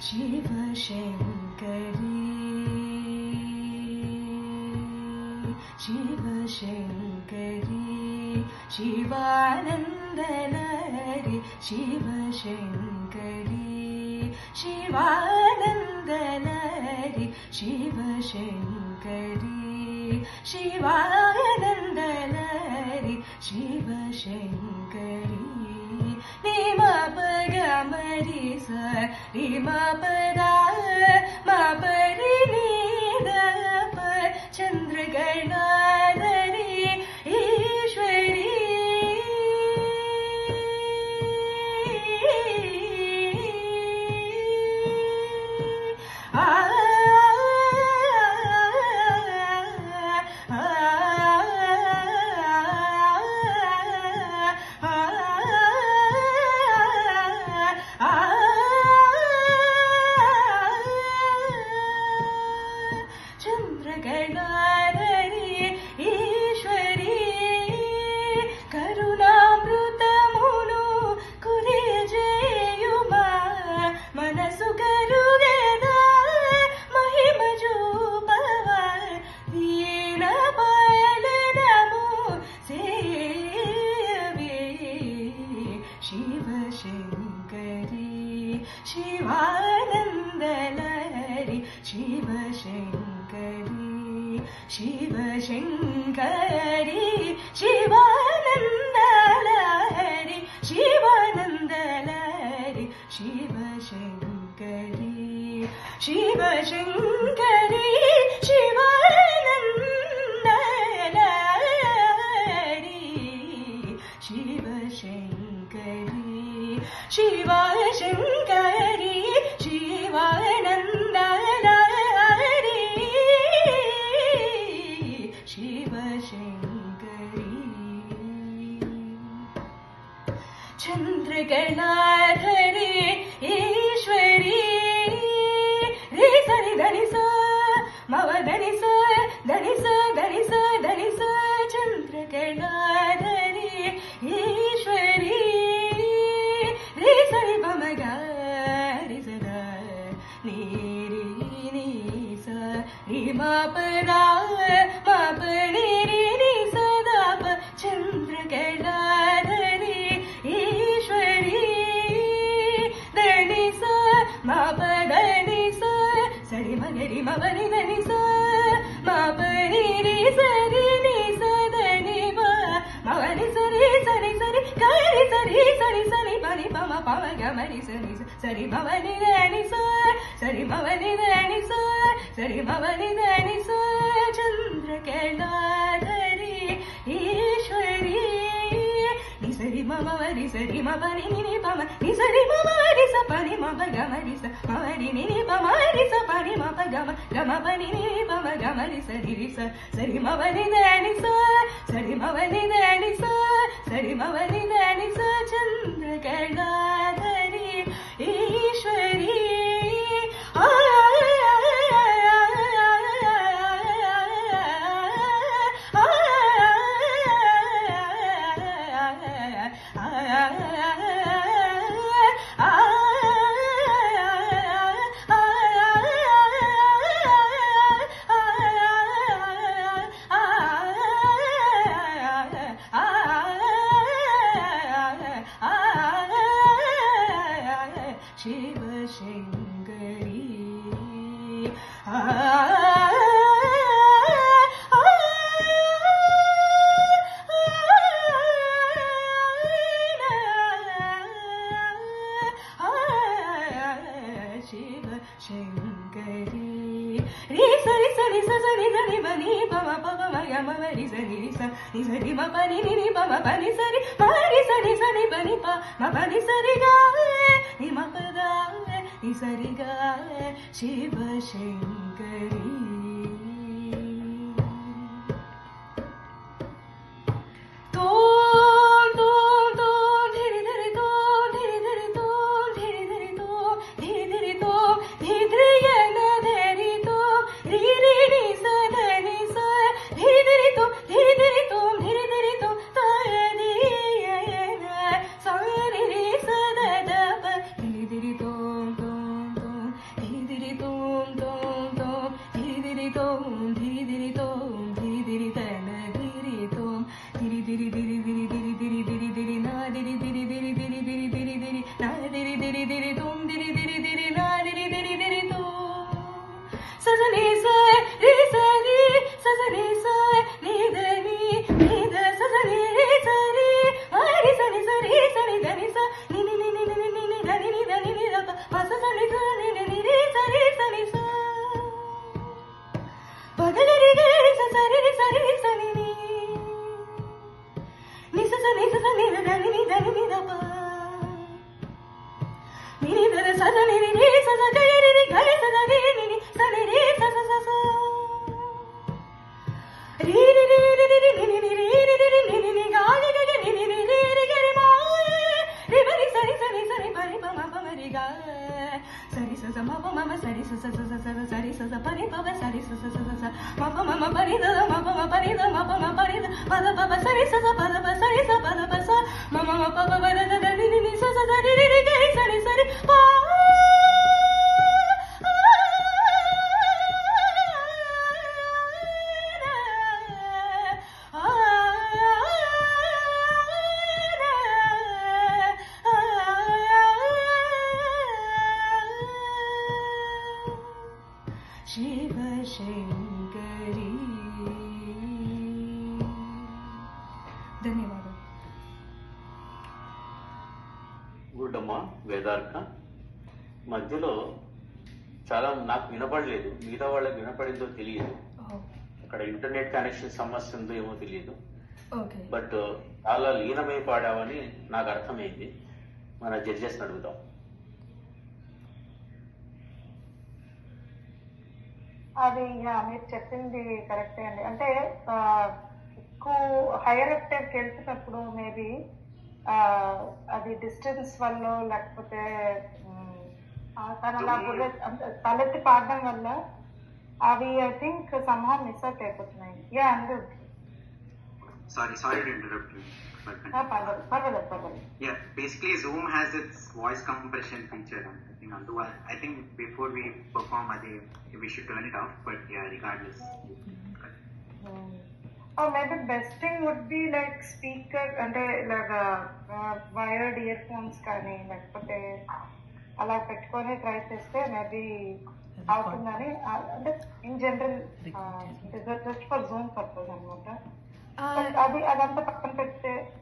ಶಿವಶಂಕರಿ ಶಿವಶಂಕರಿ ಶಿವಾನಂದಲಹರಿ ಶಿವಶಂಕರಿ ಶಿವಾನಂದಲಹರಿ ಶಿವಶಂಕರಿ ಶಿವಾನಂದಲಹರಿ ಶಿವಶಂಕರಿ ರಿಮ ಪಗ ಮರಿ ಸ ರಿಮ ಪದ ಮ ಪರಿ ನೀದ ಪ ಚಂದ್ರಗಣಾಧರಿ ಈಶ್ವರಿ ಚಂದ್ರಗಣಾಧರಿ ಈಶ್ವರಿ ಕರುಣಾಮೃತಮುನು ಕುರಿಜೇಯುಮ ಮನಸ್ಸು ಕರುಗೆದ ಮಹಿಮಜೂಪವ ದೀನ ಪಾಲನಮು ಸೇವೆ ಶಿವಶಂಕರಿ ಶಿವಾನಂದಲಹರಿ ಶಿವಶಂಕರಿ ಶಿವಶಂಕರಿ ಶಿವಾನಂದಲಹರಿ ಶಿವಾನಂದಲಹರಿ ಶಿವಶಂಕರಿ ಶಿವಶಂಕರಿ ಶಿವಾನಂದಲಹರಿ ಶಿವಶಂಕರಿ ಶಿವಶಂಕರಿ ಶಿವಾನಂದಲಹರಿ ಶಿವಶಂಕರಿ ಚಂದ್ರಗಣಾಧರಿ ಈಶ್ವರಿ ರೇ ಸರಿ ಧನಿಸ ಮವ ಧನಿಸ ಧನಿಸ ಧನಿಸ ಧನಿಸ ಚಂದ್ರಗಣಾಧರಿ ಈಶ್ವರಿ ರೇ ಸರಿ ಬಮಗ ರಿಸದ ನೀರಿ ನೀಸ ರಿಮ ಪದ ಮ ಪರಿ ರಿ ಸದ ಪ ಚಂದ್ರಗಣಾಧರಿ ಈಶ್ವರಿ ಧನಿಸ ಮ ಪದ ನಿಸ ಸರಿ ಮಗರಿ ಮವನಿ ಧನಿಸ ಮ ಪರಿ ರಿ ಸರಿ ನಿಸ ಧನಿ ಮ ಮವನಿ ಸರಿ ಸರಿ ಸರಿ ಕರಿ ಸರಿ ಸರಿ ಸರಿ ಬನಿ ಪಮ ಪಮ ಗಮರಿ ಸರಿ ಸರಿ ಮವನಿ ಧನಿಸ ಸರಿ ಮವನಿ ಧನಿಸ ಸರಿ ಮವನಿ ಧನಿಸ ಚಂದ್ರಗಣಾಧರಿ ಈಶ್ವರಿ ನಿ ಸರಿ ಮವರಿ ಸರಿ ಮವನಿ ನಿ ಪಮ ನಿ ಸರಿ ಮವರಿ ಸ ಪನಿ ಮವ ಗಮರಿ ಸ ಮವರಿ ನಿ ಪಮ ರಿ ಸ ಪನಿ ಮವ ಗಮ ಗಮ ಪನಿ ನಿ ಪಮ ಗಮರಿ ಸರಿ ರಿ ಸ ಸರಿ ಮವನಿ ಧನಿಸ ಸರಿ ಮವನಿ ಧನಿಸ ಸರಿ ಮವನಿ ಧನಿಸ ಚಂದ್ರಗಣಾಧರಿ ಈಶ್ವರಿ ಶಿವಶಂಕರಿ ಶಿವಶಂಕರಿ ರೀ ಸರಿ ಸರಿ ಸ ಸರಿ ಧನಿ ಬನಿ ಪಮ ಪಮ ಮಗ ಮವರಿ ಸರಿ ಸ ನಿ ಸರಿ ಮ ಪನಿ ನಿ ಪಮ ಪನಿ ಸರಿ ಮರಿ ಸರಿ ಸರಿ ಬನಿ ಪ ಮ ಪನಿ ಸರಿ ಗ ನಿ ಮ ಪದ ನಿ ಸರಿ ಗ ಶಿವಶಂಕರಿ ని స ని ద ని ని ద ని ని ద ప ని ని ద ర స ద ని ని రి స స గ రి రి గ స ద రి ని ని స ని రి స స స స రి రి రి రి రి రి ని ని రి రి రి రి ని ని ని గా రి గ గ ని ని ని రి రి గ రి మా రి మ రి స రి ప రి ప మ ప మ రి గా సరి స స మ ప మ మ సరి స స స స స సరి స స ప రి ప వ సరి స స స స స మ ప మ మ ప రి ద మ ప మ ప రి ద మ ప మ ప రి ద ప ద ప ప సరి స స ప ద ప సరి స ప ద ప స మ మ మ ప ప వ ద ద ద ని ని ని స స ద రి రి రి గ రి స రి స రి ప शिव शंकरी ధన్యవాదాలు. గుడ్డమ్మ వేదార్క మధ్యలో చాలా నాకు వినపడలేదు, మిగతా వాళ్ళకి వినపడిందో తెలియదు. అక్కడ ఇంటర్నెట్ కనెక్షన్ సమస్య ఉందో ఏమో తెలియదు. బట్ చాలా లీనమై పాడావని నాకు అర్థమైంది. మన జడ్జెస్ అడుగుదాం. అది మీరు చెప్పింది కరెక్టే అండి. అంటే ఎక్కువ హైయర్ అప్టేకి వెళ్తున్నప్పుడు మేబీ అది డిస్టెన్స్ వల్ల లేకపోతే తను అలా తలెత్తి పాడడం వల్ల అవి I think somehow miss out అయిపోతున్నాయి. యా అందు Sorry to interrupt you. పర్వాలేదు. Yeah, basically Zoom has its voice compression feature. I think before we perform, we should turn it off. But yeah, regardless. Or maybe best thing would be like speaker అంటే ఇలాగా wired ear phones కానీ లేకపోతే అలా పెట్టుకొని try చేస్తే maybe అవుతుందని అంటే in general just for Zoom purpose అనమాట. అది అదంతా పక్కన పెడితే